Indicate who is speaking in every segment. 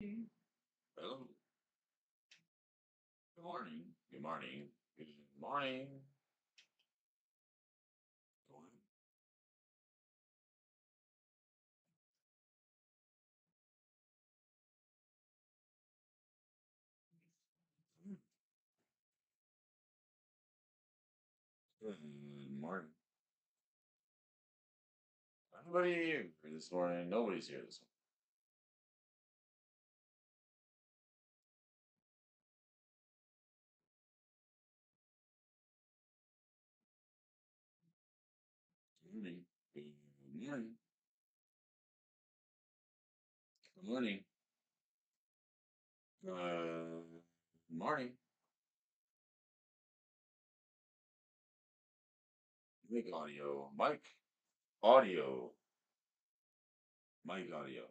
Speaker 1: Hello. Good morning. Good morning. Good morning. Good morning. Anybody here this morning? Nobody's here this morning. Good morning. Good morning. Good morning. Mic audio. Mic audio. Mic audio.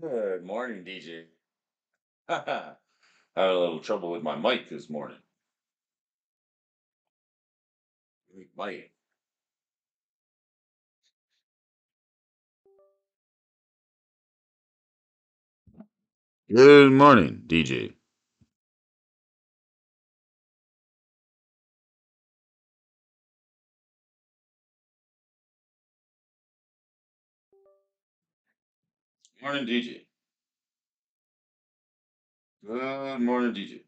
Speaker 1: Good morning, DJ. Had a little trouble with my mic this morning. Mic. Good morning, DJ. Morning, DJ. Good morning, DJ.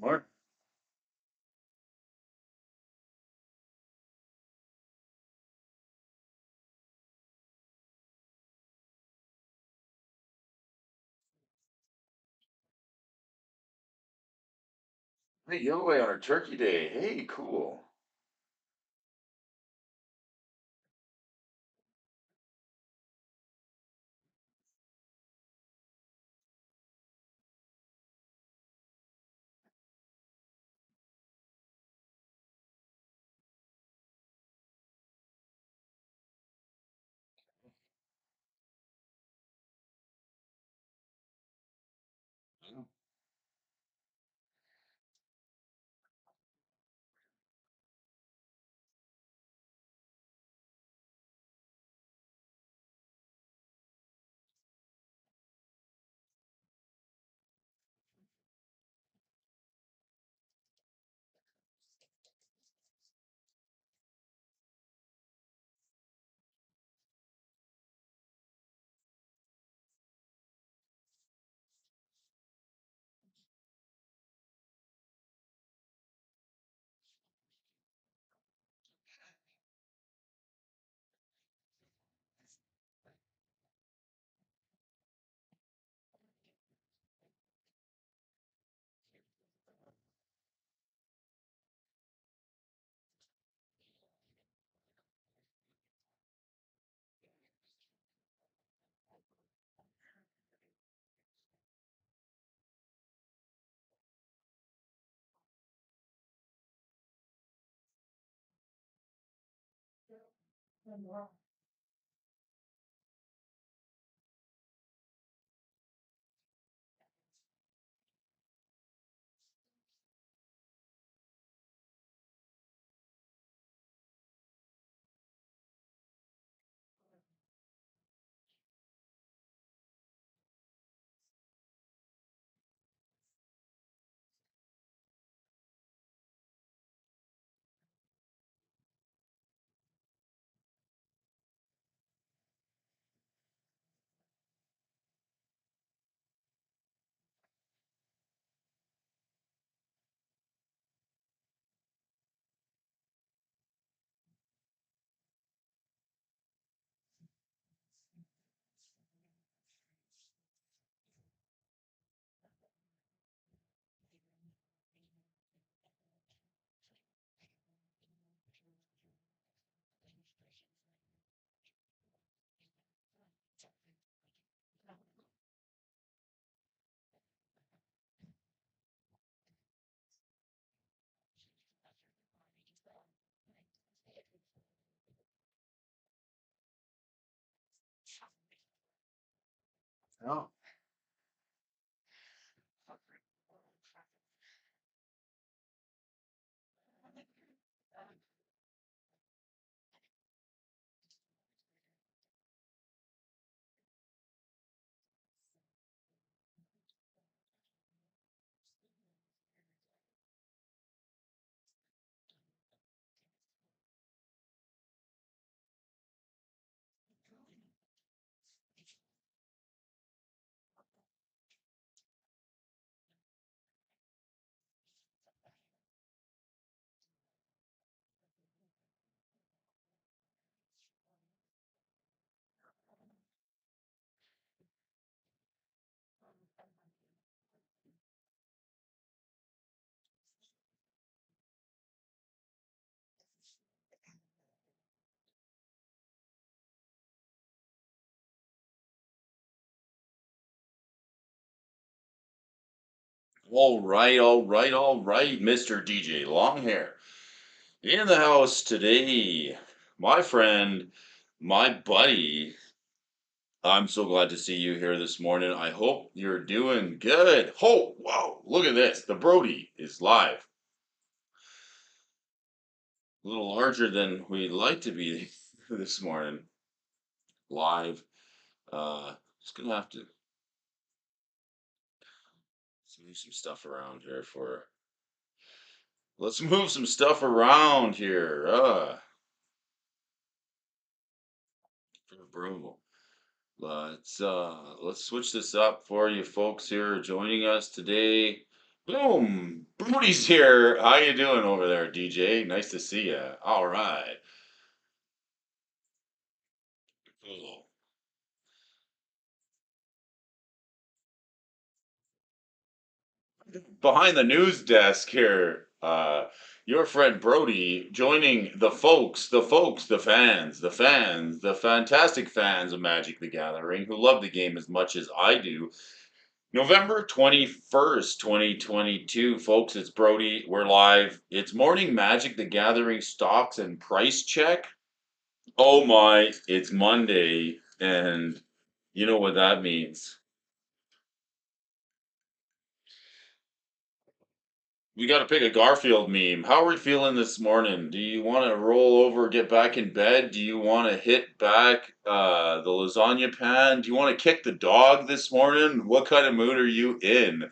Speaker 1: Mark. Hey, giveaway on our Turkey Day. Hey, cool.
Speaker 2: Oh.
Speaker 1: All right, Mr. DJ Longhair. In the house today, my friend, my buddy. I'm so glad to see you here this morning. I hope you're doing good. Oh, wow, look at this. The Brody is live. A little larger than we'd like to be this morning. Live. Just gonna have to move some stuff around here for. Let's move some stuff around here. For Bruno. Let's switch this up for you folks here joining us today. Boom! Brody's here. How you doing over there, DJ? Nice to see you. All right. Cool. Behind the news desk here, your friend Brody joining the fantastic fans of Magic the Gathering who love the game as much as I do. November 21st, 2022, folks, it's Brody. We're live. It's Morning Magic the Gathering stocks and price check. Oh my, it's Monday, and you know what that means. We got to pick a Garfield meme. How are we feeling this morning? Do you want to roll over, get back in bed? Do you want to hit back the lasagna pan? Do you want to kick the dog this morning? What kind of mood are you in?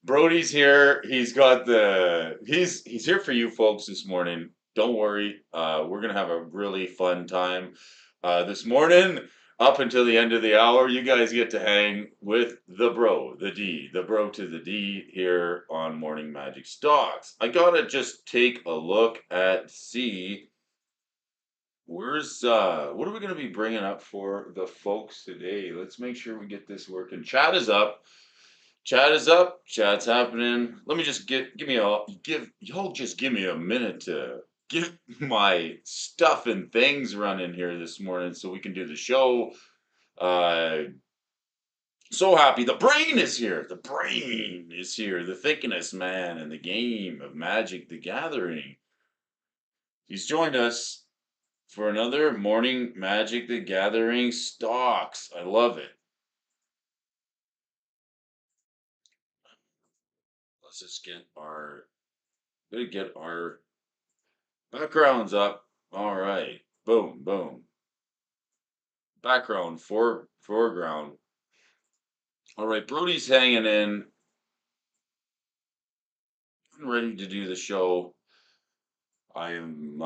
Speaker 1: Brody's here. He's here for you folks this morning. Don't worry. We're gonna have a really fun time. This morning, up until the end of the hour, you guys get to hang with the bro to the D here on Morning Magic Stocks. I gotta just take a look at see what are we gonna be bringing up for the folks today. Let's make sure we get this working. Chat is up. Chat is up. Chat's happening. Let me just give me a give y'all just give me a minute to get my stuff and things running here this morning so we can do the show. Uh so happy. The brain is here. The brain is here. The thickness man in the game of Magic the Gathering. He's joined us for another morning Magic the Gathering stocks. I love it. Let's just get our background's up. All right. Boom, boom. Background, foreground. All right. Brody's hanging in, ready to do the show. I am,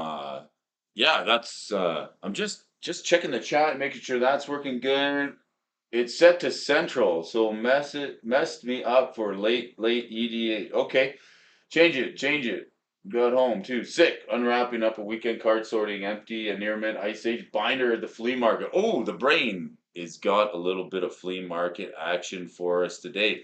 Speaker 1: yeah, I'm just checking the chat, making sure that's working good. It's set to central, so messed me up for late EDA. Okay. Change it. Got home too. Sick. Unwrapping up a weekend card sorting empty, a near mint ice age binder at the flea market. Oh, the brain is got a little bit of flea market action for us today.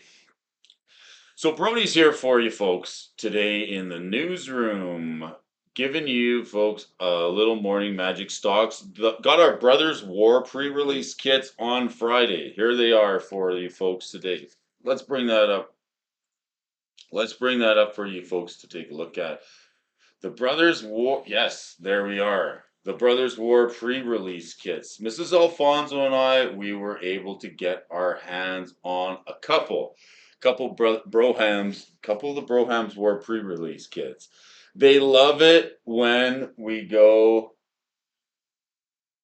Speaker 1: So Brody's here for you folks today in the newsroom, giving you folks a little morning magic stocks. Got our Brothers War pre-release kits on Friday. Here they are for you folks today. Let's bring that up. Let's bring that up for you folks to take a look at. The Brothers War. Yes, there we are. The Brothers War pre-release kits. Mrs. Alfonso and I, we were able to get our hands on a couple of the Brohams War pre-release kits. They love it when we go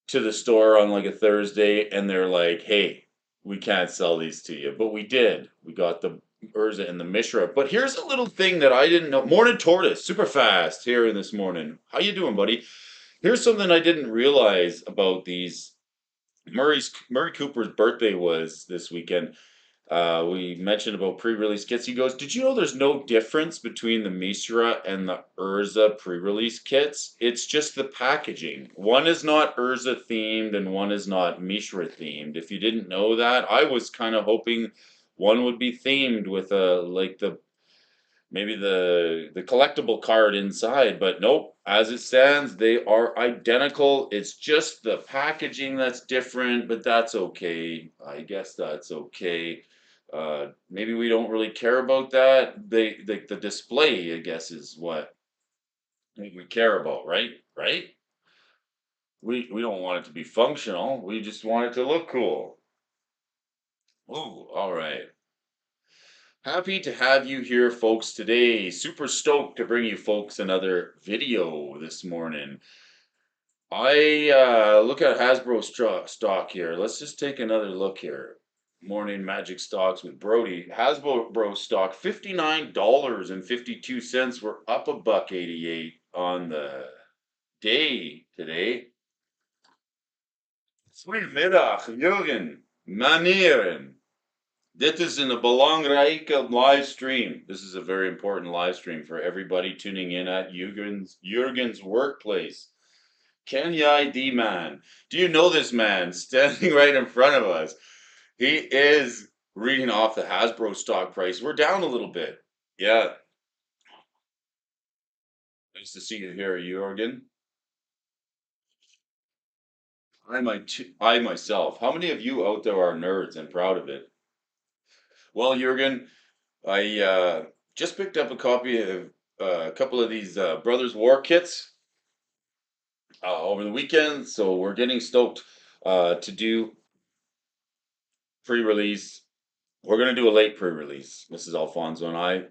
Speaker 1: to the store on like a Thursday and they're like, "Hey, we can't sell these to you," but we did. We got the Urza and the Mishra. But here's a little thing that I didn't know. Morning, Tortoise, super fast here this morning. How you doing, buddy? Here's something I didn't realize about these. Murray Cooper's birthday was this weekend. We mentioned about pre-release kits. He goes, "Did you know there's no difference between the Mishra and the Urza pre-release kits? It's just the packaging. One is not Urza themed and one is not Mishra themed. If you didn't know that, I was kind of hoping one would be themed with a like the maybe the collectible card inside, but nope. As it stands, they are identical. It's just the packaging that's different, but that's okay. I guess that's okay. Maybe we don't really care about that. The display, I guess, is what we care about, right? Right? We don't want it to be functional. We just want it to look cool. Ooh, all right. Happy to have you here, folks, today. Super stoked to bring you folks another video this morning. I look at Hasbro stock here. Let's just take another look here. Morning Magic Stocks with Brody. Hasbro stock, $59.52. We're up a buck 88 on the day today. Goedemiddag, Jurgen. Manieren. Dit is een belangrijke live stream. This is a very important live stream for everybody tuning in at Jurgen's workplace. Ken D man. Do you know this man standing right in front of us? He is reading off the Hasbro stock price. We're down a little bit. Yeah. Nice to see you here, Jurgen. I myself. How many of you out there are nerds and proud of it? Well, Jurgen, I just picked up a copy of a couple of these Brothers War kits over the weekend, so we're getting stoked to do pre-release. We're gonna do a late pre-release, Mrs. Alfonso and I.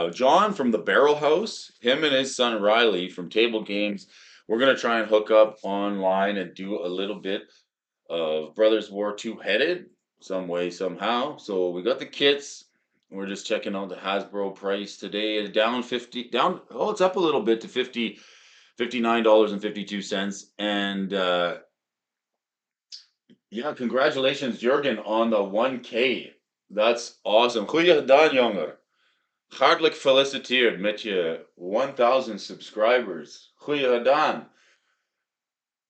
Speaker 1: John from the Barrel House, him and his son Riley from Table Games. We're gonna try and hook up online and do a little bit of Brothers War two-headed, some way, somehow. So we got the kits. We're just checking out the Hasbro price today. It's down 50, down. Oh, it's up a little bit to $59.52. And yeah, congratulations, Jurgen, on the 1K. That's awesome. Goeie gedaan, jongen. Hartelijk gefeliciteerd met je 1000 subscribers. Goeie gedaan.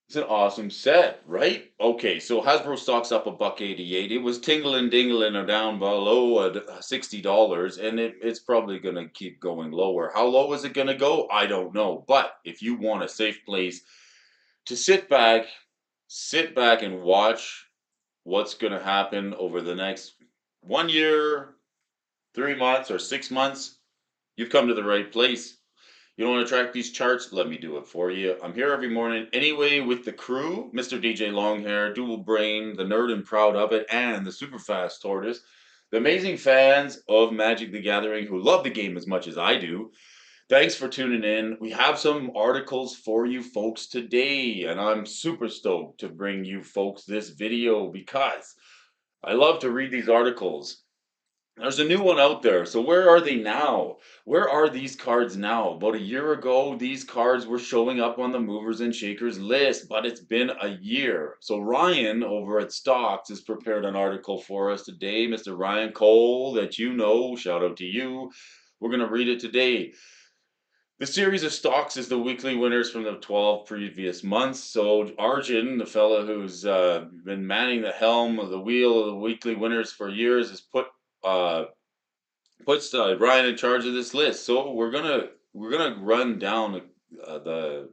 Speaker 1: It's an awesome set, right? Okay, so Hasbro stock's up a buck 88. It was tingling dingling or down below $60, and it's probably gonna keep going lower. How low is it gonna go? I don't know. But if you want a safe place to sit back and watch what's gonna happen over the next 1 year, 3 months, or 6 months, you've come to the right place. You don't want to track these charts? Let me do it for you. I'm here every morning anyway with the crew, Mr. DJ Longhair, Dual Brain, the nerd and proud of it, and the super fast tortoise. The amazing fans of Magic the Gathering who love the game as much as I do. Thanks for tuning in. We have some articles for you folks today, and I'm super stoked to bring you folks this video because I love to read these articles. There's a new one out there. So where are they now? Where are these cards now? About a year ago, these cards were showing up on the movers and shakers list, but it's been a year. So Ryan over at Stocks has prepared an article for us today. Mr. Ryan Cole, that you know, shout out to you. We're going to read it today. The series of stocks is the weekly winners from the 12 previous months. So Arjun, the fellow who's been manning the helm of the wheel of the weekly winners for years, has uh, puts Ryan in charge of this list. So we're gonna run down the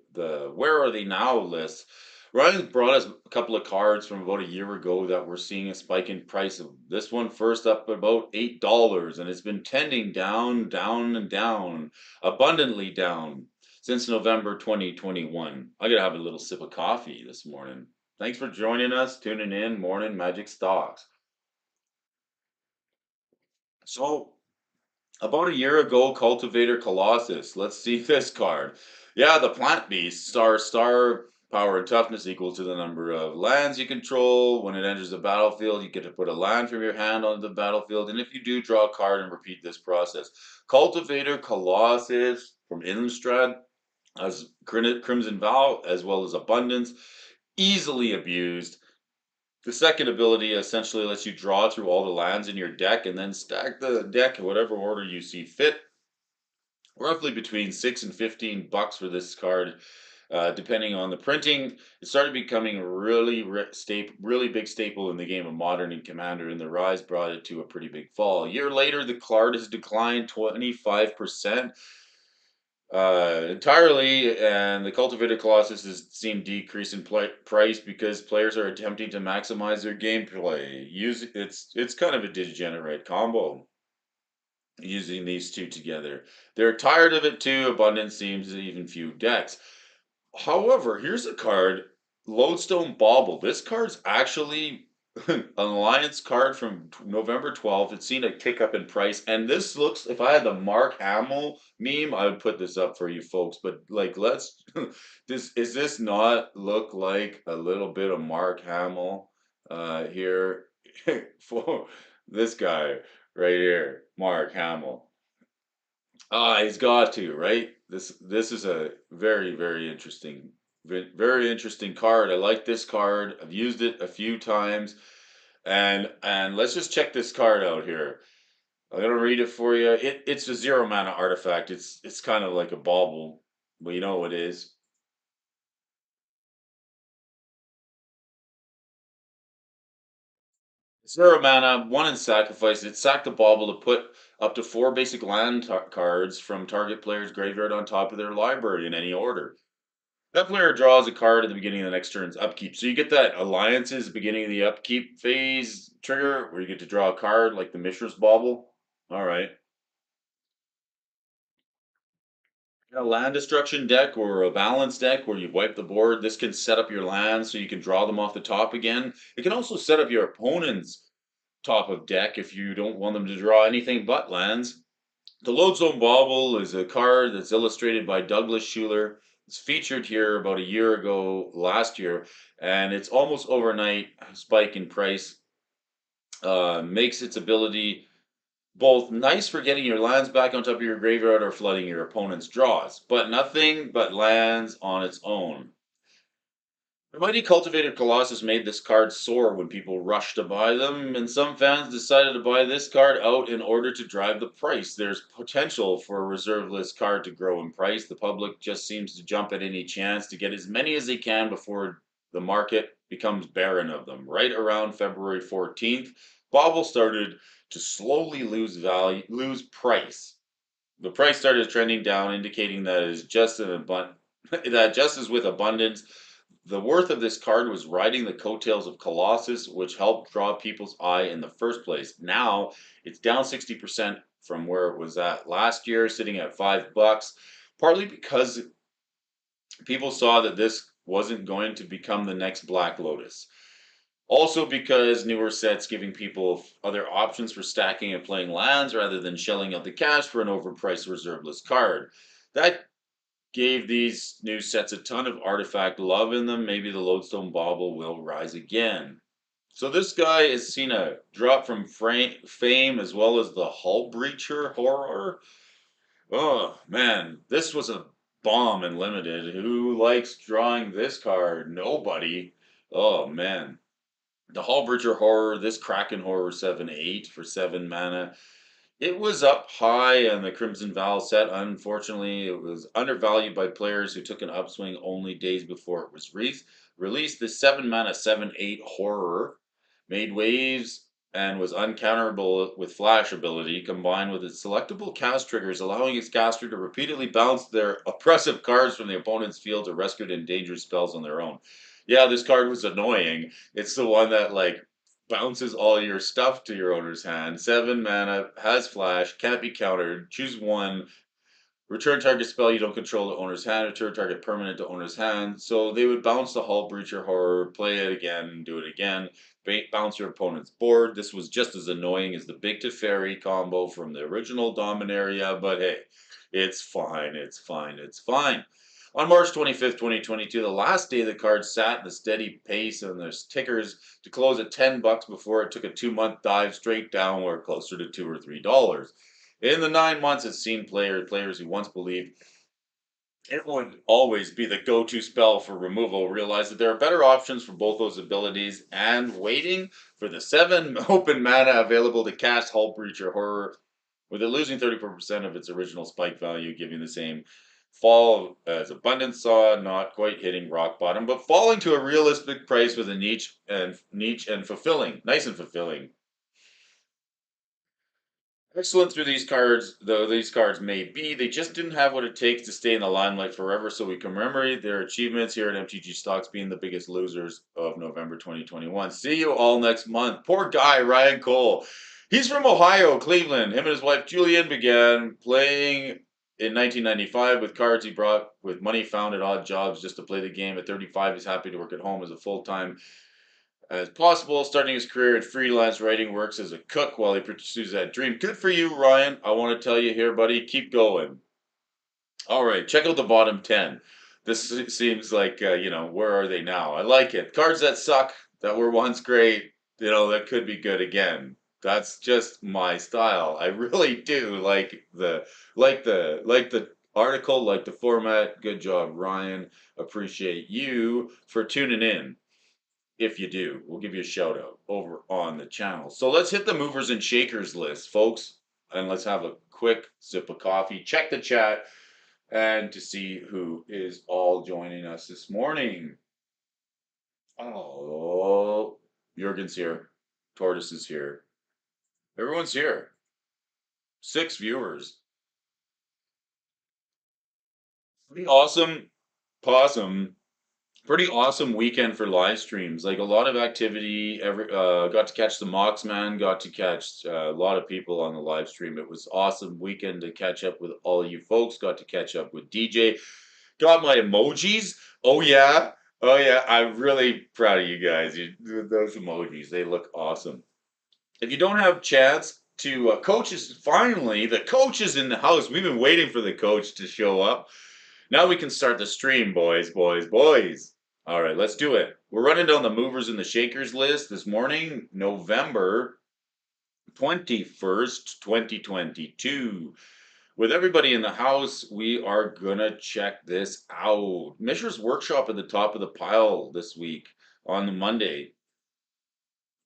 Speaker 1: where are they now list. Ryan brought us a couple of cards from about a year ago that we're seeing a spike in price of. This one first up about $8, and it's been tending down, down, and down, abundantly down since November 2021. I gotta have a little sip of coffee this morning. Thanks for joining us, tuning in, Morning Magic Stocks. So, about a year ago, Cultivator Colossus. Let's see this card. Yeah, the plant beast. Star power and toughness equal to the number of lands you control. When it enters the battlefield, you get to put a land from your hand onto the battlefield. And if you do, draw a card and repeat this process. Cultivator Colossus from Innistrad as Crimson Vow, as well as Abundance. Easily abused. The second ability essentially lets you draw through all the lands in your deck and then stack the deck in whatever order you see fit. Roughly between $6 and $15 for this card, depending on the printing. It started becoming really big staple in the game of Modern and Commander, and the rise brought it to a pretty big fall. A year later, the card has declined 25%. Entirely, and the Cultivated Colossus has seen decrease in price because players are attempting to maximize their gameplay. It's kind of a degenerate combo using these two together. They're tired of it too. Abundance seems to even few decks. However, here's a card, Lodestone Bauble. This card's actually an alliance card from November 12th. It's seen a kick up in price, and this looks. If I had the Mark Hamill meme, I would put this up for you folks. But like, let's. This not look like a little bit of Mark Hamill here for this guy right here, Mark Hamill? Ah, he's got to, right? This is a very interesting, very interesting card. I like this card. I've used it a few times, and let's just check this card out here. I'm gonna read it for you. It's a 0 mana artifact. It's kind of like a bauble, but you know what it is. 0 mana, one in sacrifice. It sack the bauble to put up to four basic land cards from target player's graveyard on top of their library in any order. That player draws a card at the beginning of the next turn's upkeep. So you get that alliances beginning of the upkeep phase trigger where you get to draw a card like the Mishra's Bauble. All right. A land destruction deck or a balance deck where you wipe the board. This can set up your lands so you can draw them off the top again. It can also set up your opponent's top of deck if you don't want them to draw anything but lands. The Lodestone Bauble is a card that's illustrated by Douglas Schuler. It's featured here about a year ago, last year, and it's almost overnight spike in price. Makes its ability both nice for getting your lands back on top of your graveyard or flooding your opponent's draws, but nothing but lands on its own. The mighty cultivated Colossus made this card soar when people rushed to buy them, and some fans decided to buy this card out in order to drive the price. There's potential for a reserve list card to grow in price. The public just seems to jump at any chance to get as many as they can before the market becomes barren of them. Right around February 14th, Bobble started to slowly lose value, lose price. The price started trending down, indicating that it is just that just as with abundance, the worth of this card was riding the coattails of Colossus, which helped draw people's eye in the first place. Now it's down 60% from where it was at last year, sitting at $5, partly because people saw that this wasn't going to become the next Black Lotus. Also, because newer sets giving people other options for stacking and playing lands rather than shelling out the cash for an overpriced reserve list card. That gave these new sets a ton of artifact love in them. Maybe the Lodestone Bauble will rise again. So this guy has seen a drop from fame as well as the Hull Breacher horror. Oh man, this was a bomb in limited. Who likes drawing this card? Nobody. Oh man. The Hull Breacher horror, this Kraken horror 7/8 for 7 mana. It was up high on the Crimson Vow set. Unfortunately, it was undervalued by players who took an upswing only days before it was released. The 7 mana 7/8 horror made waves and was uncounterable with flash ability, combined with its selectable cast triggers, allowing its caster to repeatedly bounce their oppressive cards from the opponent's field to rescue dangerous spells on their own. Yeah, this card was annoying. It's the one that like bounces all your stuff to your owner's hand. 7 mana, has flash, can't be countered. Choose one. Return target spell you don't control the owner's hand. Return target permanent to owner's hand. So they would bounce the Hull Breacher Horror, play it again, do it again, bounce your opponent's board. This was just as annoying as the Big Teferi combo from the original Dominaria, but hey, it's fine, it's fine, it's fine. On March 25th, 2022, the last day the card sat in a steady pace on their tickers to close at $10 before it took a 2-month dive straight downward closer to $2 or $3. In the 9 months, it's seen players who once believed it would always be the go-to spell for removal realize that there are better options for both those abilities, and waiting for the 7 open mana available to cast Hull Breacher Horror, with it losing 34% of its original spike value, giving the same fall as Abundance Saw, not quite hitting rock bottom, but falling to a realistic price with a niche and fulfilling, nice and fulfilling. Excellent through these cards, though these cards may be, they just didn't have what it takes to stay in the limelight forever, so we commemorate their achievements here at MTG Stocks being the biggest losers of November 2021. See you all next month. Poor guy, Ryan Cole. He's from Ohio, Cleveland. Him and his wife Julian began playing in 1995 with cards he brought with money found at odd jobs just to play the game. At 35, he's happy to work at home as a full-time as possible, starting his career in freelance writing, works as a cook while he pursues that dream. Good for you, Ryan. I want to tell you here, buddy, keep going. All right, check out the bottom 10. This seems like, where are they now? I like it. Cards that suck, that were once great, that could be good again. That's just my style. I really do like the article, like the format. Good job, Ryan. Appreciate you for tuning in. If you do, we'll give you a shout out over on the channel. So let's hit the movers and shakers list, folks, and let's have a quick sip of coffee. Check the chat and to see who is all joining us this morning. Oh, Jurgen's here. Tortoise is here. Everyone's here. 6 viewers. Pretty awesome. Possum. Pretty awesome weekend for live streams. Like a lot of activity. Got to catch the Moxman. Got to catch a lot of people on the live stream. It was awesome weekend to catch up with all you folks. Got to catch up with DJ. Got my emojis. Oh yeah, oh yeah. I'm really proud of you guys. Those emojis, they look awesome. If you don't have a chance to coaches, finally the coach is in the house. We've been waiting for the coach to show up. Now we can start the stream, boys, boys, boys. All right, let's do it. We're running down the movers and the shakers list this morning, November 21st, 2022. With everybody in the house, we are gonna check this out. Mishra's Workshop at the top of the pile this week on the Monday.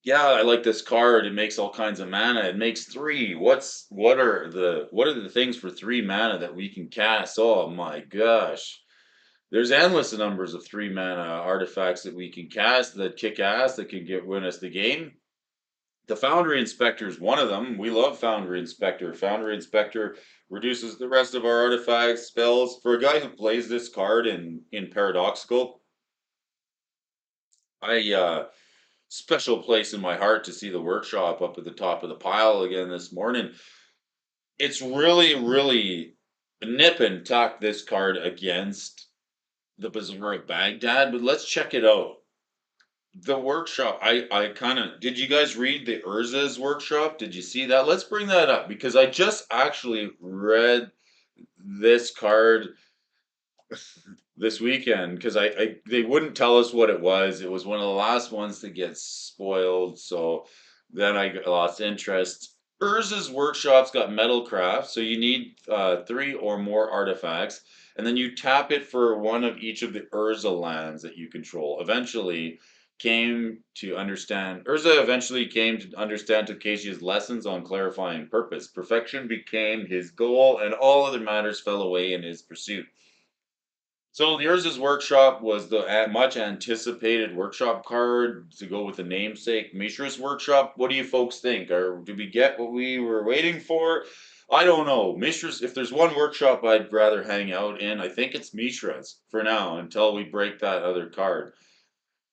Speaker 1: Yeah, I like this card. It makes all kinds of mana. It makes 3. What are the things for 3 mana that we can cast? Oh my gosh. There's endless numbers of 3 mana artifacts that we can cast that kick ass, that can win us the game. The Foundry Inspector is one of them. We love Foundry Inspector. Foundry Inspector reduces the rest of our artifacts, spells. For a guy who plays this card in Paradoxical, I special place in my heart to see the workshop up at the top of the pile again this morning. It's really, really nip and tuck this card against the Bazaar of Baghdad, but let's check it out. The workshop, I kind of, did you guys read the Urza's workshop? Did you see that? Let's bring that up because I just actually read this card this weekend because they wouldn't tell us what it was. It was one of the last ones to get spoiled, so then I lost interest. Urza's Workshop's got Metalcraft, so you need 3 or more artifacts, and then you tap it for one of each of the Urza lands that you control. Urza eventually came to understand Takeshi's lessons on clarifying purpose. Perfection became his goal, and all other matters fell away in his pursuit. So the Urza's Workshop was the much anticipated workshop card to go with the namesake Mishra's Workshop. What do you folks think? Or did we get what we were waiting for? I don't know. Mishra's, if there's one workshop I'd rather hang out in, I think it's Mishra's for now until we break that other card.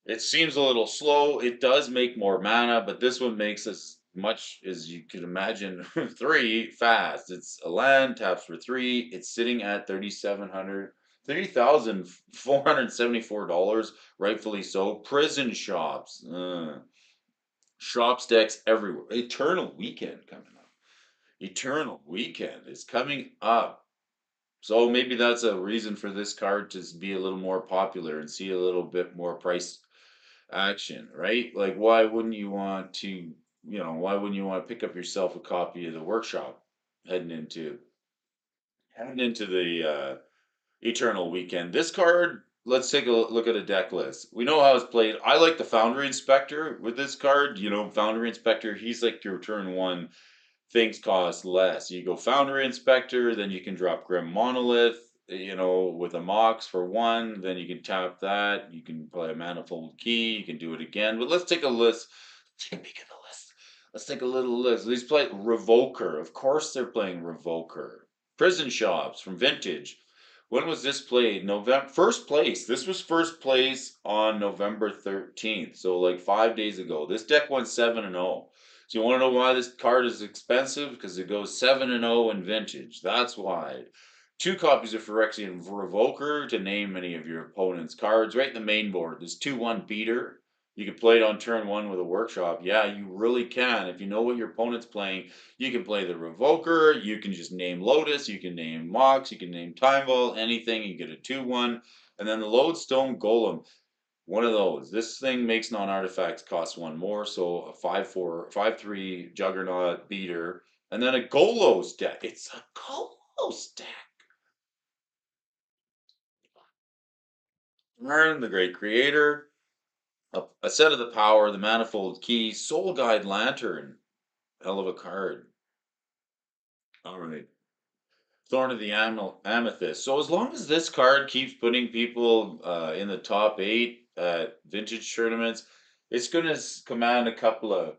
Speaker 1: It seems a little slow. It does make more mana, but this one makes us much as you could imagine, three fast. It's a land, taps for three. It's sitting at 3,474 dollars, rightfully so. Prison shops, shops decks everywhere. Eternal Weekend coming up. Eternal Weekend is coming up. So maybe that's a reason for this card to be a little more popular and see a little bit more price action, right? Like, why wouldn't you want to, why wouldn't you want to pick up yourself a copy of the workshop heading into the Eternal Weekend? This card, let's take a look at a deck list. We know how it's played. I like the Foundry Inspector with this card. Foundry Inspector, he's like your turn one things cost less. You go Foundry Inspector, then you can drop Grim Monolith, with a Mox for one. Then you can tap that. You can play a Manifold Key. You can do it again. But let's take a list. Let's take a peek at the list. Let's take a little list. These play Revoker. Of course, they're playing Revoker. Prison Shops from Vintage. When was this played? November first place. This was first place on November 13th. So like 5 days ago. This deck went 7-0. So you want to know why this card is expensive? Because it goes 7-0 in Vintage. That's why. Two copies of Phyrexian Revoker to name any of your opponent's cards. Right in the main board. This 2-1 beater. You can play it on turn one with a workshop. Yeah, you really can. If you know what your opponent's playing, you can play the Revoker. You can just name Lotus. You can name Mox. You can name Time Vault. Anything. You get a 2-1. And then the Lodestone Golem. One of those. This thing makes non-artifacts cost one more, so a 5-4, 5-3 Juggernaut beater, and then a Golos deck. It's a Golos deck. Learn the Great Creator, a set of the Power, the Manifold Key, Soul Guide Lantern. Hell of a card. All right. Thorn of the Amethyst. So as long as this card keeps putting people in the top eight at vintage tournaments, it's going to command a couple of.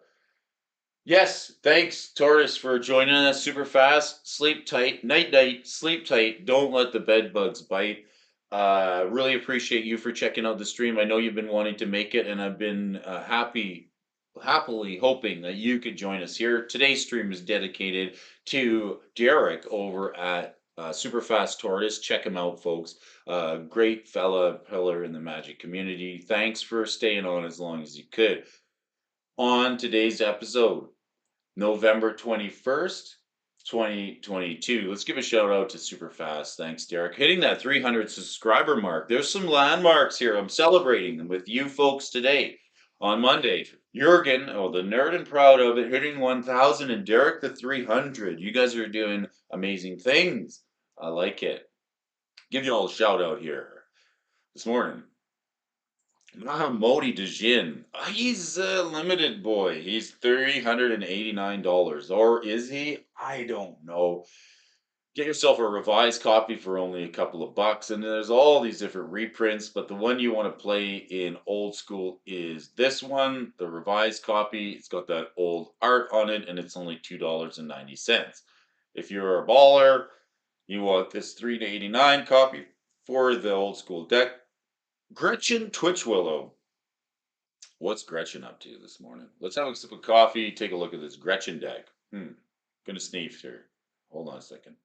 Speaker 1: Yes, thanks, Tortoise, for joining us super fast. Sleep tight, night night, sleep tight. Don't let the bed bugs bite. Really appreciate you for checking out the stream. I know you've been wanting to make it, and I've been happily hoping that you could join us here. Today's stream is dedicated to Derek over at Superfast Tortoise. Check him out, folks. Great fella, pillar in the Magic community. Thanks for staying on as long as you could. On today's episode, November 21st, 2022. Let's give a shout out to Superfast. Thanks, Derek. Hitting that 300 subscriber mark. There's some landmarks here. I'm celebrating them with you folks today. On Monday, Jurgen, the nerd and proud of it, hitting 1,000, and Derek the 300. You guys are doing amazing things. I like it. Give you all a shout out here this morning. Mahamodi Dejin. He's a limited boy. He's $389. Or is he? I don't know. Get yourself a revised copy for only a couple of bucks. And there's all these different reprints, but the one you want to play in old school is this one, the revised copy. It's got that old art on it, and it's only $2.90. If you're a baller, you want this $3.89 copy for the old school deck. Gretchen Twitchwillow. What's Gretchen up to this morning? Let's have a sip of coffee, take a look at this Gretchen deck. Gonna sneeze here. Hold on a second.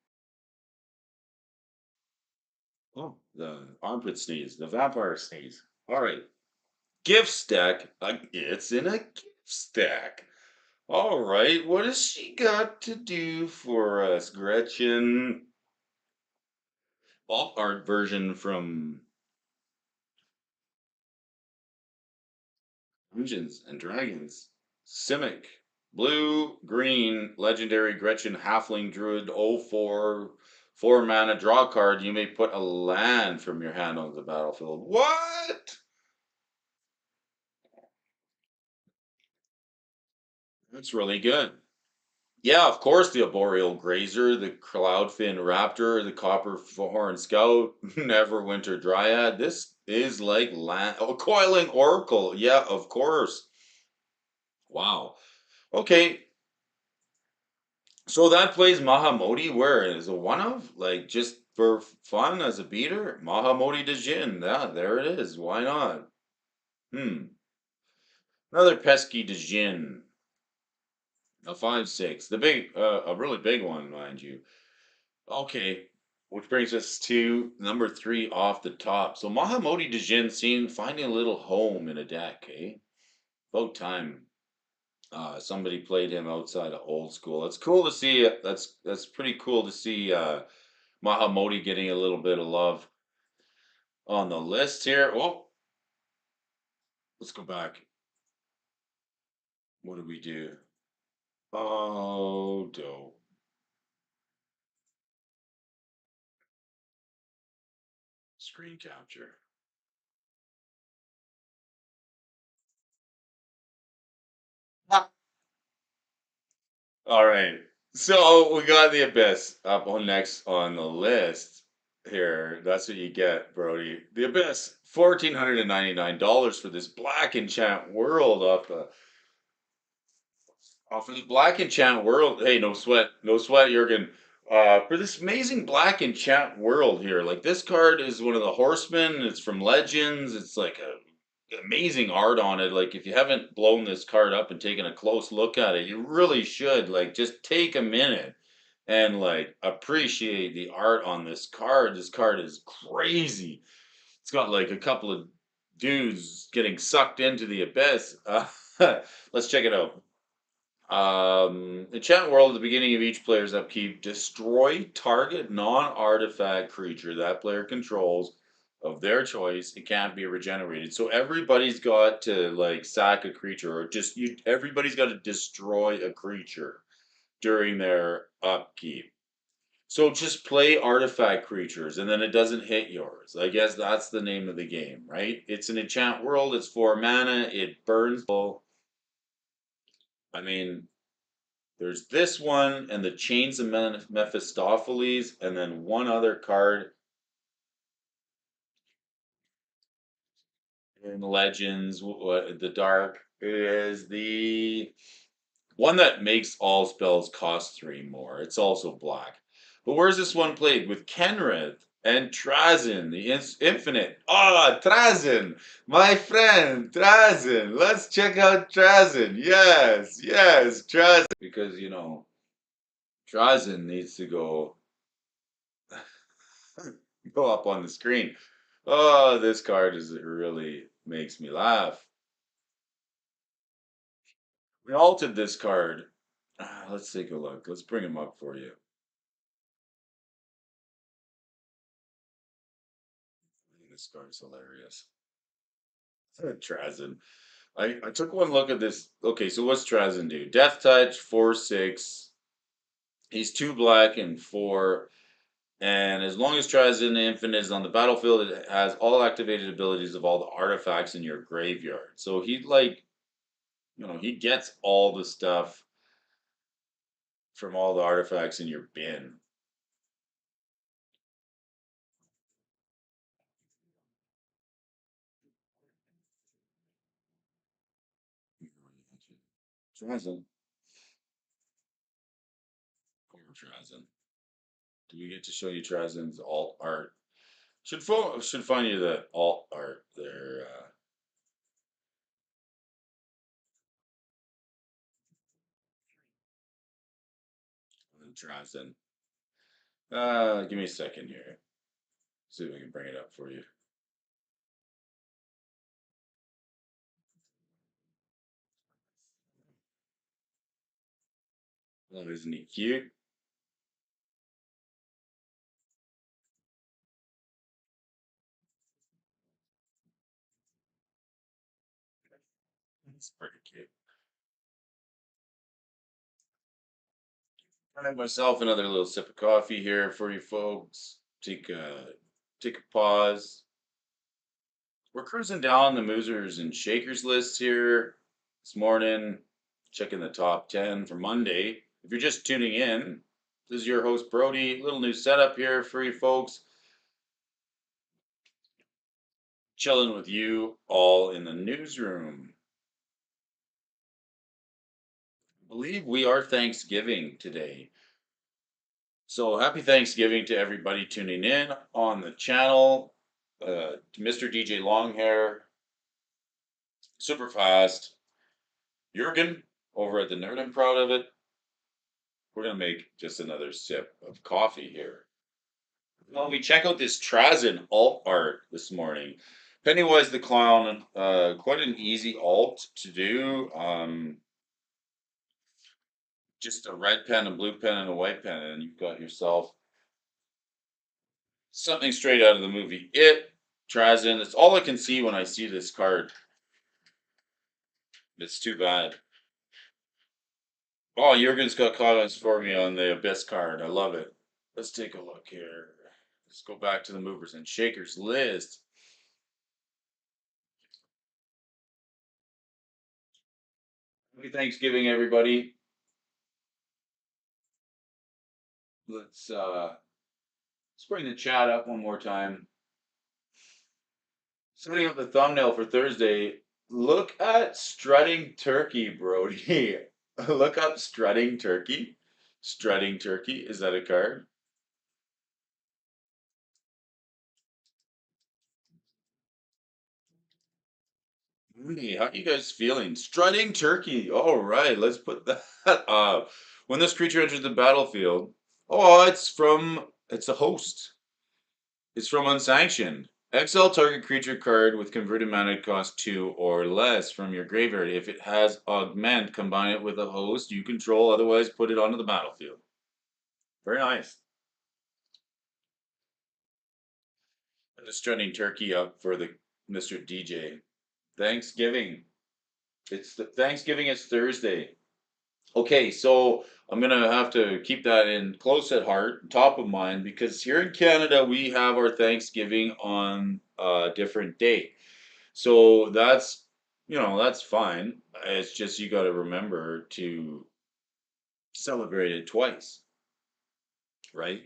Speaker 1: Oh, the armpit sneeze, the vampire sneeze. All right. Gift stack. It's in a gift stack. All right. What has she got to do for us, Gretchen? Alt art version from Dungeons and Dragons. Simic. Blue, green, legendary Gretchen Halfling Druid 04. 4 mana, draw card. You may put a land from your hand on the battlefield. What? That's really good. Yeah, of course, the Arboreal Grazer, the Cloudfin Raptor, the Copper Horn Scout, Neverwinter Dryad. This is like land. Oh, Coiling Oracle. Yeah, of course. Wow. Okay, so that plays Mahamodi where? Is a one of? Like just for fun as a beater? Mahamodi de Jin. Yeah, there it is. Why not? Hmm. Another pesky de Jin. A 5/6, the big, a really big one, mind you. Okay, which brings us to number three off the top. So Mahamodi Djinn seen finding a little home in a deck, eh? About time. Somebody played him outside of old school. It's cool to see. That's pretty cool to see. Mahamodi getting a little bit of love on the list here. Oh, let's go back. What did we do? Oh, dope. Screen capture. All right. So we got the Abyss up on next on the list here. That's what you get, Brody. The Abyss, $1,499 for this Black Enchant World off of the Black Enchant World. Hey, no sweat, no sweat, Jurgen. For this amazing Black Enchant World here, like this card is one of the Horsemen. It's from Legends. It's like a amazing art on it. Like if you haven't blown this card up and taken a close look at it, you really should. Like just take a minute and like appreciate the art on this card. This card is crazy. It's got like a couple of dudes getting sucked into the abyss. Let's check it out. Enchant World at the beginning of each player's upkeep, destroy target non-artifact creature that player controls of their choice. It can't be regenerated. So everybody's got to like sack a creature, or just you. Everybody's got to destroy a creature during their upkeep. So just play artifact creatures, and then it doesn't hit yours. I guess that's the name of the game, right? It's an enchant world. It's 4 mana. It burns. I mean, there's this one and the Chains of Mephistopheles, and then one other card in Legends. What the dark is the one that makes all spells cost 3 more. It's also black. But where's this one played with Kenrith and Trazyn, the infinite? Ah, Trazyn, my friend, Trazyn. Let's check out Trazyn. Yes, yes, Trazyn. Because Trazyn needs to go up on the screen. Oh, this card is it really makes me laugh. We altered this card. Let's take a look. Let's bring him up for you. This card is hilarious. Trazyn. I took one look at this. Okay, so what's Trazyn do? Death Touch, 4/6. He's 2 black and 4. And as long as Trazyn Infinite is on the battlefield, it has all activated abilities of all the artifacts in your graveyard. So he like, he gets all the stuff from all the artifacts in your bin. Trazyn. Poor Trazyn. Do we get to show you Trazyn's alt art? Should find you the alt art there. Trazyn. Give me a second here. See if I can bring it up for you. Oh, isn't he cute? It's pretty cute. I have myself another little sip of coffee here for you folks. Take a pause. We're cruising down the Moosers and Shakers list here this morning, checking the top 10 for Monday. If you're just tuning in, this is your host Brody. Little new setup here for you folks. Chilling with you all in the newsroom. I believe we are Thanksgiving today. So happy Thanksgiving to everybody tuning in on the channel. To Mr. DJ Longhair, super fast, Jurgen. over at the Nerd. I'm proud of it. We're gonna make just another sip of coffee here. Well, we check out this Trazen alt art this morning. Pennywise the Clown, quite an easy alt to do. Just a red pen, a blue pen, and a white pen, and you've got yourself something straight out of the movie It. Trazen. It's all I can see when I see this card. It's too bad. Oh, Jurgen's got comments for me on the Abyss card. I love it. Let's take a look here. Let's go back to the movers and shakers list. Happy Thanksgiving, everybody. Let's bring the chat up one more time. Setting up the thumbnail for Thursday. Look at strutting turkey, Brody. Look up strutting turkey. Strutting turkey. Is that a card? Hey, how you guys feeling? Strutting turkey. All right, let's put that up. When this creature enters the battlefield, oh, it's a host. It's from Unsanctioned. Exile target creature card with converted mana cost 2 or less from your graveyard. If it has augment, combine it with a host you control, otherwise put it onto the battlefield. Very nice. I'm just strutting turkey up for the Mr. DJ. Thanksgiving. Thanksgiving is Thursday. Okay, so I'm gonna have to keep that in close at heart, top of mind, because here in Canada we have our Thanksgiving on a different day. So that's fine. It's just you got to remember to celebrate it twice, right?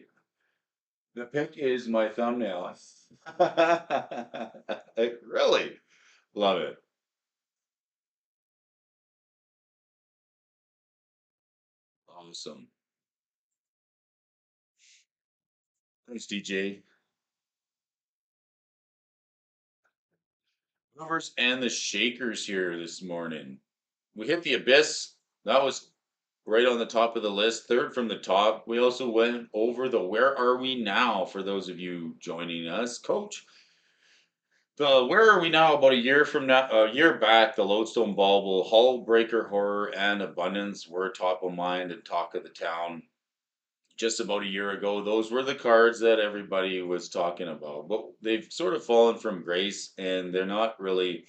Speaker 1: The pic is my thumbnail. Really love it. Awesome. Thanks, DJ. Movers and the Shakers here this morning. We hit the Abyss. That was right on the top of the list, third from the top. We also went over the Where Are We Now for those of you joining us, Coach. The Where Are We Now about a year from now, a year back, the Lodestone Bauble, Hull Breaker Horror, and Abundance were top of mind and talk of the town just about a year ago. Those were the cards that everybody was talking about, but they've sort of fallen from grace and they're not really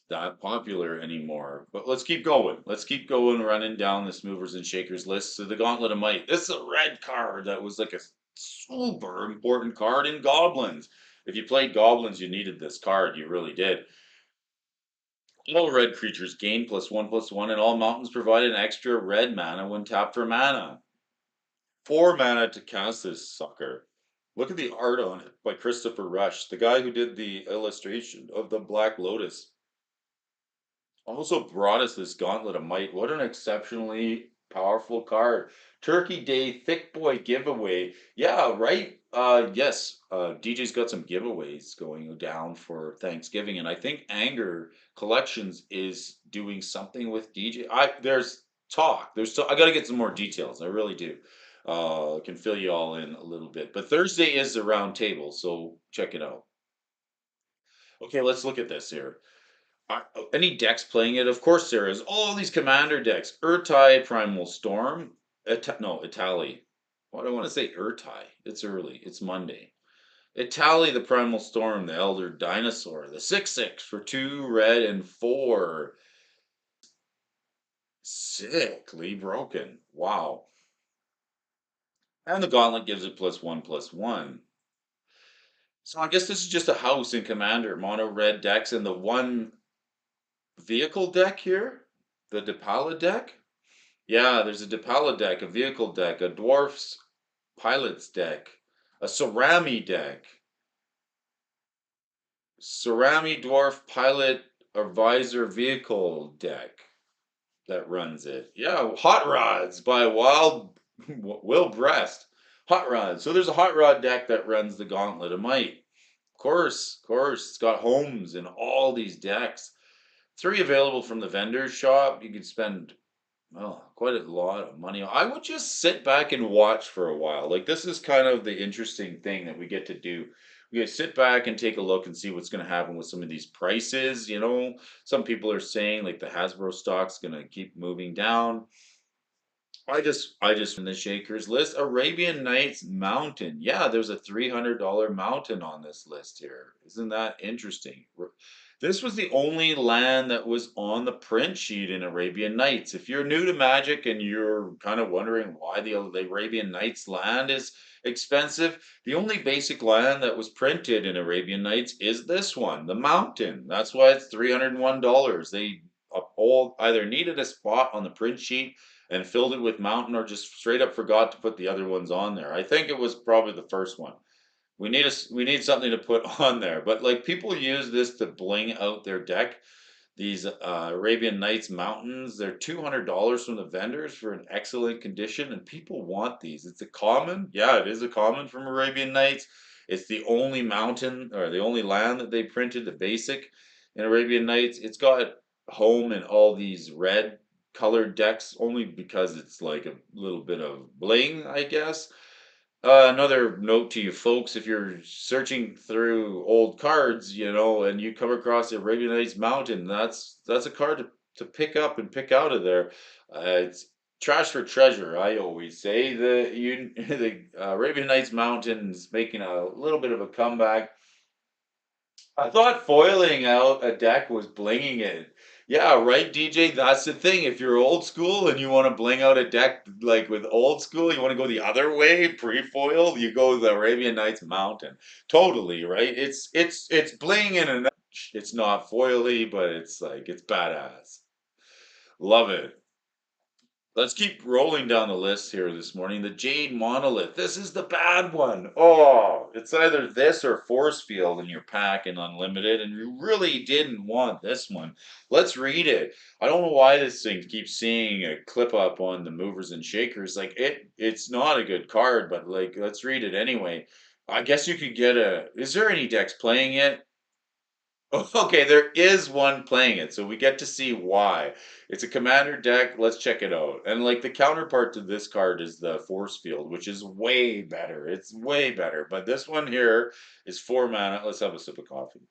Speaker 1: that popular anymore. But let's keep going. Let's keep going, running down this movers and shakers list. So the Gauntlet of Might. This is a red card that was like a super important card in Goblins. If you played Goblins, you needed this card. You really did. All red creatures gain +1/+1, and all mountains provide an extra red mana when tapped for mana. 4 mana to cast this sucker. Look at the art on it by Christopher Rush, the guy who did the illustration of the Black Lotus. Also brought us this Gauntlet of Might. What an exceptionally powerful card. Turkey Day Thick Boy giveaway. Yeah, right. Yes. DJ's got some giveaways going down for Thanksgiving, and I think Anger Collections is doing something with DJ. There's talk. I got to get some more details. I really do. Can fill you all in a little bit. But Thursday is the round table, so check it out. Okay, let's look at this here. Any decks playing it? Of course there is. All these commander decks. Urtai, Primal Storm. No, Itali. Why do I want to say Urtai? It's early. It's Monday. Itali, the Primal Storm, the Elder Dinosaur, the 6/6 for 2 red and 4. Sickly broken. Wow. And the Gauntlet gives it +1/+1. So I guess this is just a house in Commander. Mono red decks and the one vehicle deck here. The Depala deck. Yeah, there's a Depala deck, a vehicle deck, a Dwarfs Pilots deck, a Cerami deck, Cerami Dwarf Pilot Advisor Vehicle deck that runs it. Yeah, Hot Rods by Wild Will Breast. Hot Rods. So there's a Hot Rod deck that runs the Gauntlet of Might. Of course, it's got homes in all these decks. Three available from the vendor's shop. You could spend quite a lot of money. I would just sit back and watch for a while. Like this is kind of the interesting thing that we get to do. We get to sit back and take a look and see what's going to happen with some of these prices. Some people are saying like the Hasbro stock's going to keep moving down. I just in the Shakers list, Arabian Nights Mountain. Yeah, there's a $300 mountain on this list here. Isn't that interesting? This was the only land that was on the print sheet in Arabian Nights. If you're new to Magic and you're kind of wondering why the Arabian Nights land is expensive, the only basic land that was printed in Arabian Nights is this one, the mountain. That's why it's $301. They all either needed a spot on the print sheet and filled it with mountain or just straight up forgot to put the other ones on there. I think it was probably the first one. We need something to put on there. But like people use this to bling out their deck. These Arabian Nights mountains, they're $200 from the vendors for an excellent condition, and people want these. It's a common, yeah, it is a common from Arabian Nights. It's the only mountain or the only land that they printed, the basic in Arabian Nights. It's got home in all these red colored decks only because it's like a little bit of bling, I guess. Another note to you folks, if you're searching through old cards, and you come across the Arabian Nights Mountain, that's a card to pick up and pick out of there. It's trash for treasure, I always say. The Arabian Nights Mountain's making a little bit of a comeback. I thought foiling out a deck was blinging it. Yeah, right, DJ. That's the thing. If you're old school and you want to bling out a deck like with old school, you want to go the other way, pre-foil, you go the Arabian Nights Mountain. Totally, right? It's blinging and it's not foily, but it's badass. Love it. Let's keep rolling down the list here this morning. The Jade Monolith. This is the bad one. Oh, it's either this or Force Field in your pack in Unlimited, and you really didn't want this one. Let's read it. I don't know why this thing keeps seeing a clip up on the movers and shakers. Like it's not a good card, but like let's read it anyway. I guess you could get a. Is there any decks playing it? Okay, there is one playing it, so we get to see why. It's a commander deck. Let's check it out. And like the counterpart to this card is the force field, which is way better. It's way better. But this one here is 4 mana. Let's have a sip of coffee.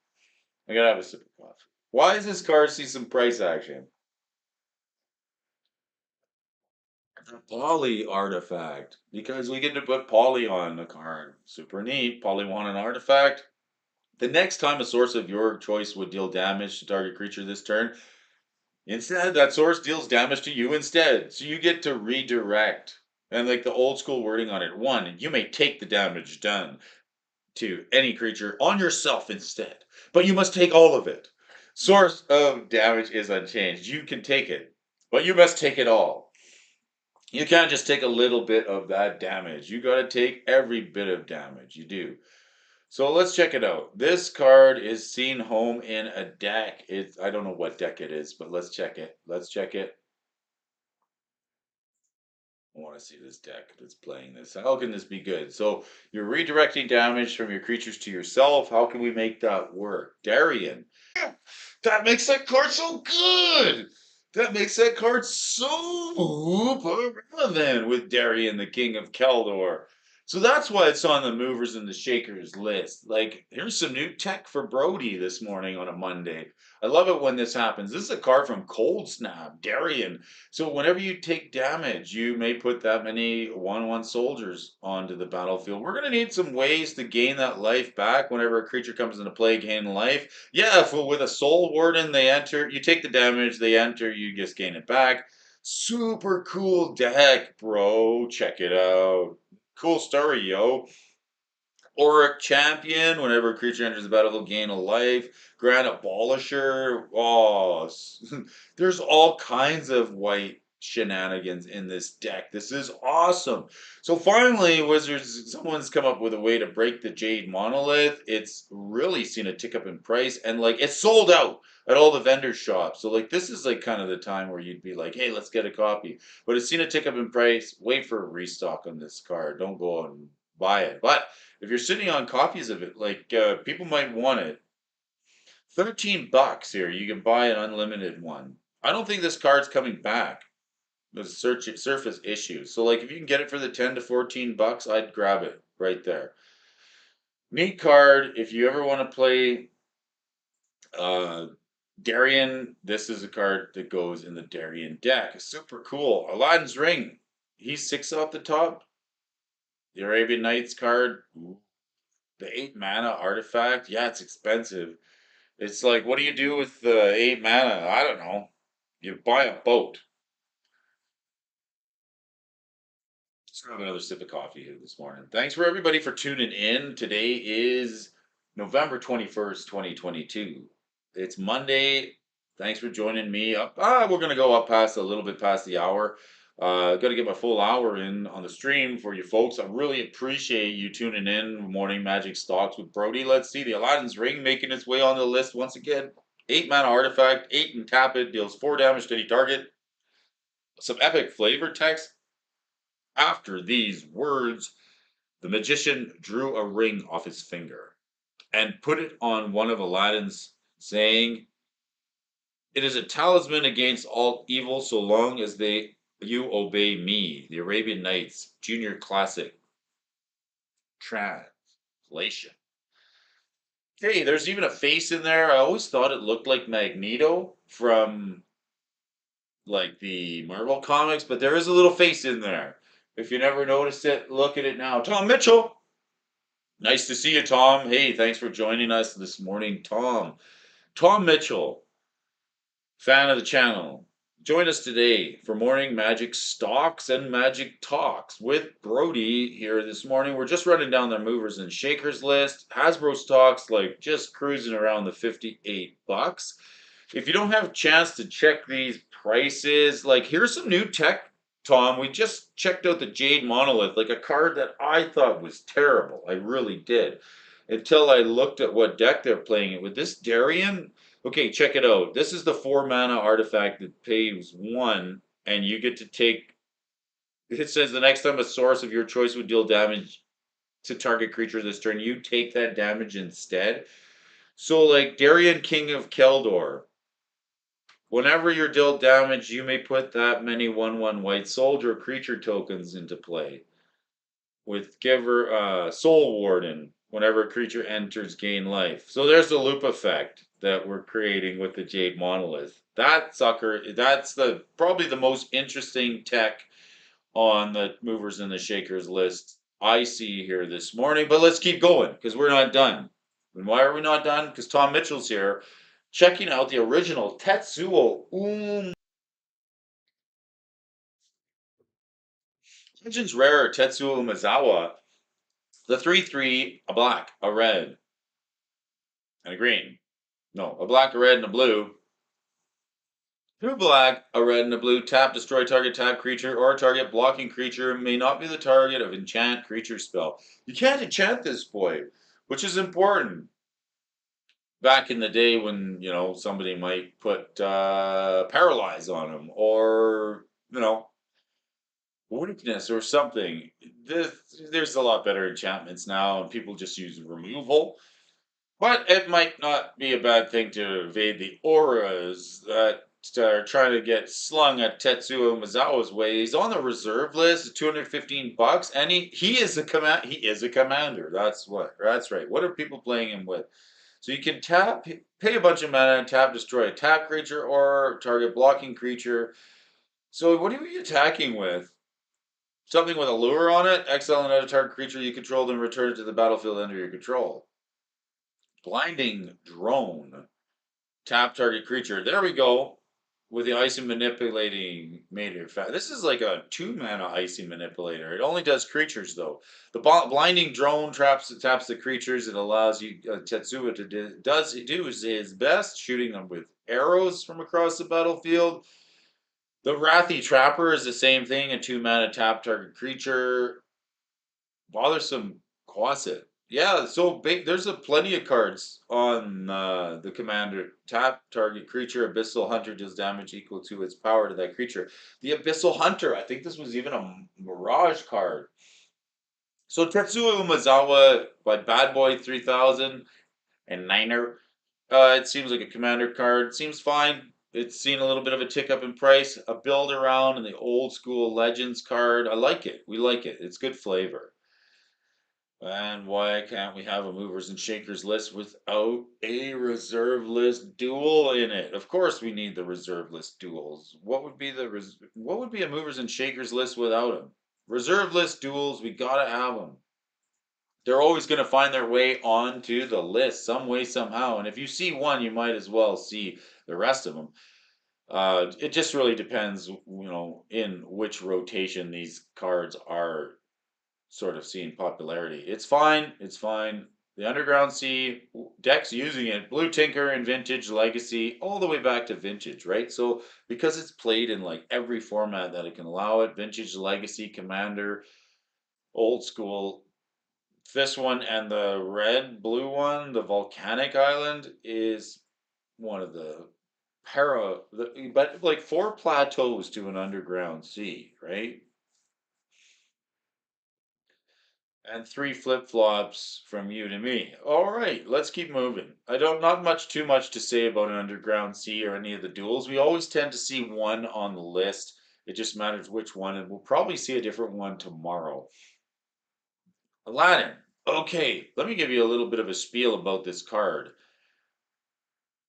Speaker 1: I gotta have a sip of coffee. Why does this card see some price action? The Poly artifact. Because we get to put Poly on the card. Super neat. Poly want an artifact. The next time a source of your choice would deal damage to target creature this turn, instead, that source deals damage to you instead. So you get to redirect. And like the old school wording on it, one, you may take the damage done to any creature on yourself instead, but you must take all of it. Source of damage is unchanged. You can take it, but you must take it all. You can't just take a little bit of that damage. You got to take every bit of damage you do. So let's check it out. This card is seen home in a deck. I don't know what deck it is, but let's check it. Let's check it. I want to see this deck that's playing this. How can this be good? So you're redirecting damage from your creatures to yourself. How can we make that work? Darian. That makes that card so good. That makes that card so relevant with Darian, the King of Keldor. So that's why it's on the movers and the shakers list. Like, here's some new tech for Brody this morning on a Monday. I love it when this happens. This is a card from Cold Snap, Darian. So whenever you take damage, you may put that many 1/1 soldiers onto the battlefield. We're gonna need some ways to gain that life back whenever a creature comes into play, gain life. Yeah, if with a Soul Warden they enter, you take the damage, they enter, you just gain it back. Super cool deck, bro. Check it out. Cool story, yo. Auric Champion, whenever a creature enters the battlefield, gain a life. Grand Abolisher. Oh, there's all kinds of white shenanigans in this deck. This is awesome. So finally, Wizards, someone's come up with a way to break the Jade Monolith. It's really seen a tick up in price, and like it's sold out at all the vendor shops. So like this is like kind of the time where you'd be like, hey, let's get a copy. But it's seen a tick up in price. Wait for a restock on this card. Don't go out and buy it. But if you're sitting on copies of it, like people might want it. $13 here. You can buy an unlimited one. I don't think this card's coming back. There's surface issues. So like if you can get it for the 10 to $14, I'd grab it right there. Neat card. If you ever want to play uh Darien, this is a card that goes in the Darien deck. It's super cool. Aladdin's Ring. He's 6 off the top. The Arabian Nights card. Ooh. The 8 mana artifact. Yeah, it's expensive. It's like, what do you do with the 8 mana? I don't know. You buy a boat. Let's grab another sip of coffee here this morning. Thanks for everybody for tuning in. Today is November 21st, 2022. It's Monday. Thanks for joining me. We're gonna go up past a little bit past the hour. Got to get my full hour in on the stream for you folks. I really appreciate you tuning in. Morning Magic Stocks with Brody. Let's see the Aladdin's Ring making its way on the list once again. 8 mana artifact, 8 and tap it, deals 4 damage to any target. Some epic flavor text. After these words, the magician drew a ring off his finger and put it on one of Aladdin's, saying, "It is a talisman against all evil so long as you obey me." The Arabian Nights Junior Classic translation. Hey, there's even a face in there. I always thought it looked like Magneto from like the Marvel comics, but there is a little face in there. If you never noticed it, look at it now. Tom Mitchell. Nice to see you, Tom. Hey, thanks for joining us this morning, Tom. Tom Mitchell, fan of the channel. Join us today for morning Magic Stocks and Magic Talks with Brody here this morning. We're just running down their movers and shakers list. Hasbro stocks like just cruising around the $58. If you don't have a chance to check these prices, like here's some new tech, Tom. We just checked out the Jade Monolith, like a card that I thought was terrible. I really did. Until I looked at what deck they're playing it with. This Darien, okay, check it out. This is the 4 mana artifact that pays 1, and you get to take. It says the next time a source of your choice would deal damage to target creature this turn, you take that damage instead. So, like Darien, King of Keldor, whenever you're dealt damage, you may put that many 1/1 white soldier creature tokens into play. With Giver Soul Warden, whenever a creature enters, gain life. So there's the loop effect that we're creating with the Jade Monolith. That sucker, that's the probably the most interesting tech on the movers and the shakers list I see here this morning. But let's keep going because we're not done. And why are we not done? Because Tom Mitchell's here checking out the original Tetsuo Legends Rare Tetsuo Umezawa. The 3/3, a black, a red, and a green. No, a black, a red, and a blue. 2 black, a red, and a blue. Tap, destroy target tap creature or target blocking creature may not be the target of enchant creature spell. You can't enchant this boy, which is important. Back in the day when, somebody might put paralyze on him or, weakness or something. There's a lot better enchantments now, and people just use removal. But it might not be a bad thing to evade the auras that are trying to get slung at Tetsuo Mizawa's way. He's on the reserve list, $215, and he is a commander. That's right. What are people playing him with? So you can pay a bunch of mana, and tap, destroy a tap creature or target blocking creature. So what are you attacking with? Something with a lure on it. Exile another target creature you control, then return it to the battlefield under your control. Blinding Drone. Tap target creature. There we go. With the Icy Manipulating Meter. This is like a 2 mana Icy Manipulator. It only does creatures though. The Blinding Drone taps the creatures. It allows you Tetsuo to do his best, shooting them with arrows from across the battlefield. The Wrathy Trapper is the same thing. A 2 mana tap target creature. Bothersome Quasit. Yeah, so big. There's plenty of cards on the commander. Tap target creature. Abyssal Hunter deals damage equal to its power to that creature. The Abyssal Hunter. I think this was even a Mirage card. So Tetsuo Umezawa by Bad Boy 3000 and Niner. It seems like a commander card. Seems fine. It's seen a little bit of a tick up in price. A build around and the old school Legends card. I like it. We like it. It's good flavor. And why can't we have a movers and shakers list without a reserve list duel in it? Of course, we need the reserve list duels. What would be a movers and shakers list without them? Reserve list duels. We gotta have them. They're always gonna find their way onto the list some way somehow. And if you see one, you might as well see the rest of them. It just really depends, in which rotation these cards are sort of seeing popularity. It's fine. It's fine. The Underground Sea decks using it, Blue Tinker and Vintage Legacy, all the way back to Vintage, right? So because it's played in like every format that it can allow it, Vintage Legacy, Commander, Old School, this one and the red blue one, the Volcanic Island, is one of but like four plateaus to an Underground Sea, right? And three flip-flops from you to me. All right, let's keep moving. I don't not much too much to say about an Underground Sea or any of the duels. We always tend to see one on the list. It just matters which one, and we'll probably see a different one tomorrow. Aladdin. Okay, let me give you a little bit of a spiel about this card.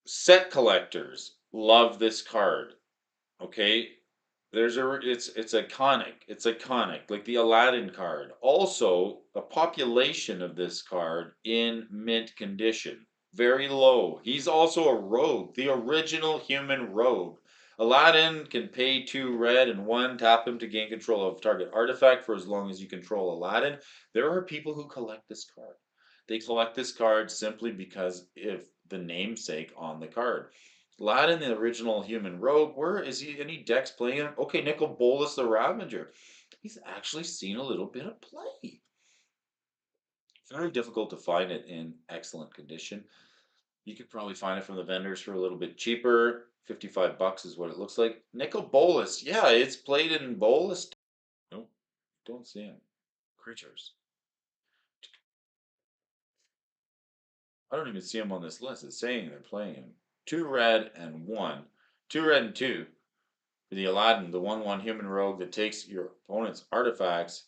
Speaker 1: Set collectors love this card. Okay, it's iconic. It's iconic, like the Aladdin card. Also, a population of this card in mint condition, very low. He's also a rogue, the original human rogue. Aladdin can pay 2 red and 1, tap him to gain control of target artifact for as long as you control Aladdin. There are people who collect this card. They collect this card simply because of the namesake on the card. Aladdin, the original human rogue, where is he? Any decks playing him? Okay, Nicol Bolas the Ravager. He's actually seen a little bit of play. Very difficult to find it in excellent condition. You could probably find it from the vendors for a little bit cheaper. 55 bucks is what it looks like. Nicol Bolas, yeah, it's played in Bolas. Nope, don't see him. Creatures. I don't even see him on this list. It's saying they're playing him. 2 red and 1. 2 red and 2. The Aladdin, the 1/1 human rogue that takes your opponent's artifacts,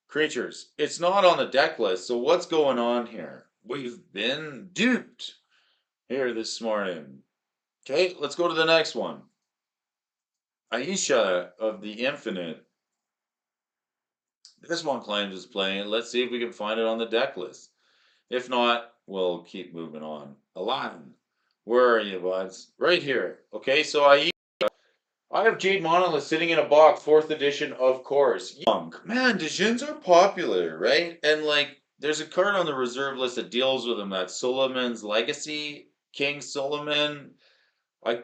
Speaker 1: creatures. It's not on the deck list, so what's going on here? We've been duped here this morning. Okay, let's go to the next one. Aisha of the Infinite. This one claims it's playing. Let's see if we can find it on the deck list. If not, we'll keep moving on. Aladdin, where are you, buds? Right here. Okay, so I have Jade Monolith sitting in a box, fourth edition, of course. Young. Man, Dijins are popular, right? And like, there's a card on the reserve list that deals with them. That's Solomon's Legacy, King Solomon. I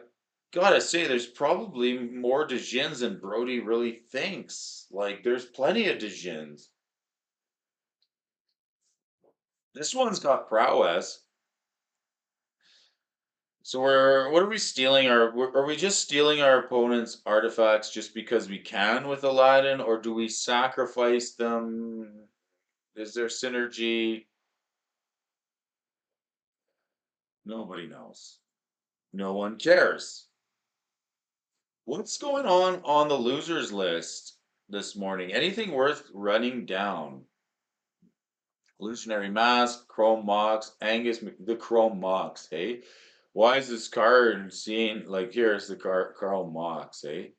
Speaker 1: gotta say, there's probably more Dijins than Brody really thinks. Like, there's plenty of Dijins. This one's got prowess. So what are we stealing are we just stealing our opponent's artifacts just because we can with Aladdin, or do we sacrifice them? Is there synergy? Nobody knows. No one cares. What's going on the losers list this morning? Anything worth running down? Illusionary Mask, Chrome Mox, the Chrome Mox, hey? Why is this card seen like here's the Chrome Mox, hey?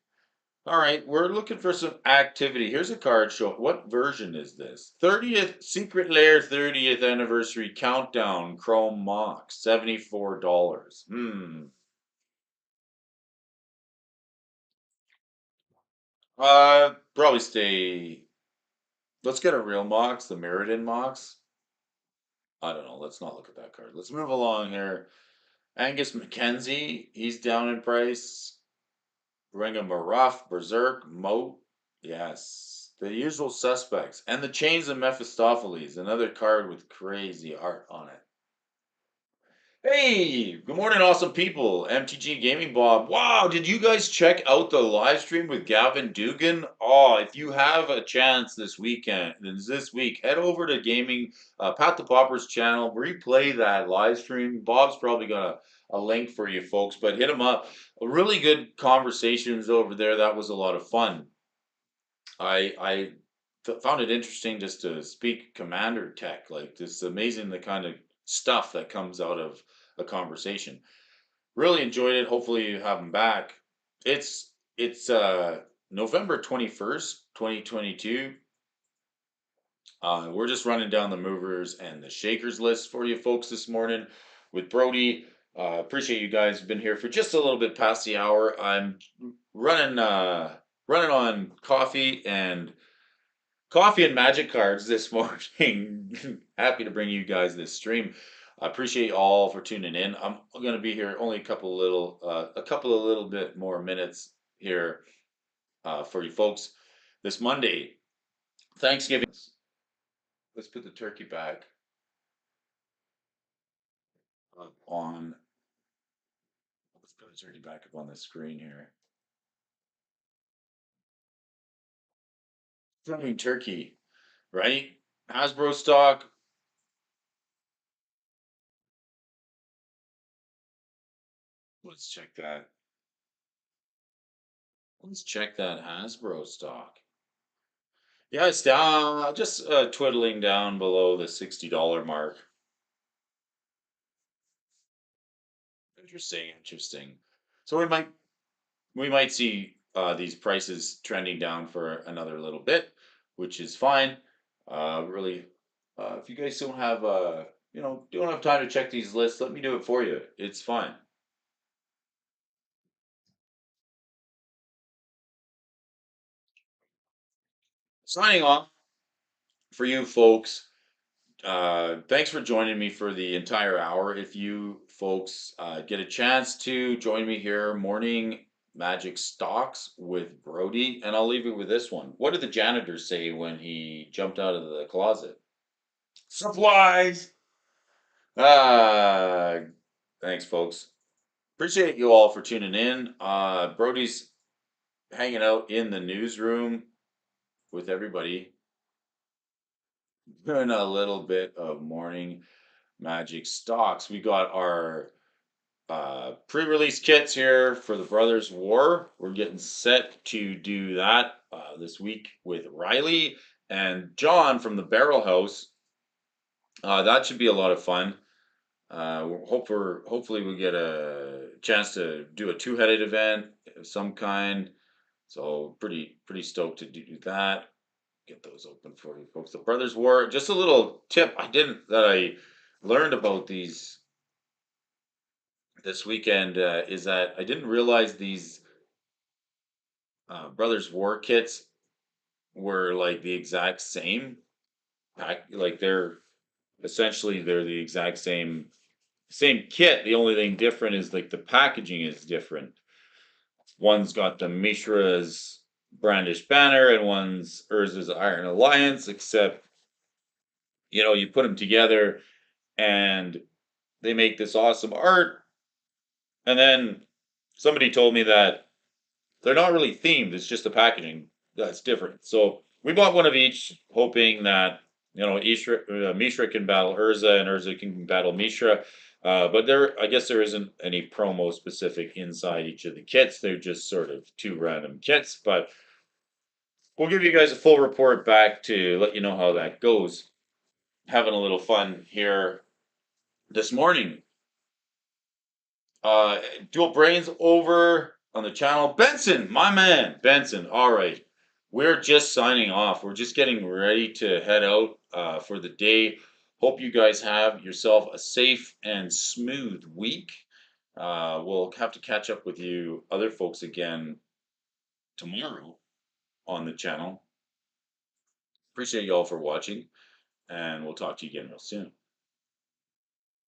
Speaker 1: All right, we're looking for some activity. Here's a card show. What version is this? 30th Secret Lair 30th Anniversary Countdown Chrome Mock, $74. Probably stay. Let's get a real Mox, the Mirrodin Mox. I don't know. Let's not look at that card. Let's move along here. Angus McKenzie, he's down in price. Ring of Maruff, Berserk, Moat. Yes. The usual suspects. And the Chains of Mephistopheles, another card with crazy art on it. Hey, good morning, awesome people. MTG Gaming Bob. Wow, did you guys check out the live stream with Gavin Dugan? Oh, if you have a chance this week, head over to Gaming Pat the Popper's channel, replay that live stream. Bob's probably got a link for you folks, but hit him up. Really good conversations over there. That was a lot of fun. I found it interesting just to speak commander tech. Like, it's amazing the kind of stuff that comes out of a conversation. Really enjoyed it. Hopefully you have him back. It's November 21st, 2022. We're just running down the movers and the shakers list for you folks this morning with Brody. Appreciate you guys been here for just a little bit past the hour. I'm running running on coffee and magic cards this morning. Happy to bring you guys this stream. I appreciate you all for tuning in. I'm going to be here only a couple of little bit more minutes here for you folks this Monday, Thanksgiving. Let's put the turkey back on. Let's put the turkey back up on the screen here. Flaming turkey, right? Hasbro stock. Let's check that. Let's check that Hasbro stock. Yeah, it's down, just twiddling down below the $60 mark. Interesting, interesting. So we might see these prices trending down for another little bit, which is fine. Really, if you guys don't have time to check these lists, let me do it for you. It's fine. Signing off for you folks. Thanks for joining me for the entire hour. If you folks get a chance to join me here, morning magic stocks with Brody, and I'll leave you with this one. What did the janitor say when he jumped out of the closet? Supplies. Ah, thanks, folks. Appreciate you all for tuning in. Brody's hanging out in the newsroom with everybody, doing a little bit of morning magic stocks. We got our pre-release kits here for the Brothers War. We're getting set to do that this week with Riley and John from the Barrel House. That should be a lot of fun. Hopefully we get a chance to do a two-headed event of some kind. So pretty stoked to do that. Get those open for you folks. The Brothers War. Just a little tip I learned about these this weekend is that I didn't realize these Brothers War kits were like the exact same pack. Like they're the exact same kit. The only thing different is like the packaging is different. One's got the Mishra's Brandish banner, and one's Urza's Iron Alliance. Except you put them together, and they make this awesome art. And then somebody told me that they're not really themed. It's just the packaging that's different. So we bought one of each, hoping that Mishra can battle Urza and Urza can battle Mishra. But I guess there isn't any promo specific inside each of the kits. They're just sort of two random kits. But we'll give you guys a full report back to let you know how that goes. Having a little fun here this morning. Uh, Dual Brains over on the channel. Benson, my man, Benson. All right, we're just signing off. We're just getting ready to head out for the day. Hope you guys have yourself a safe and smooth week. We'll have to catch up with you other folks again tomorrow on the channel. Appreciate you all for watching, and we'll talk to you again real soon.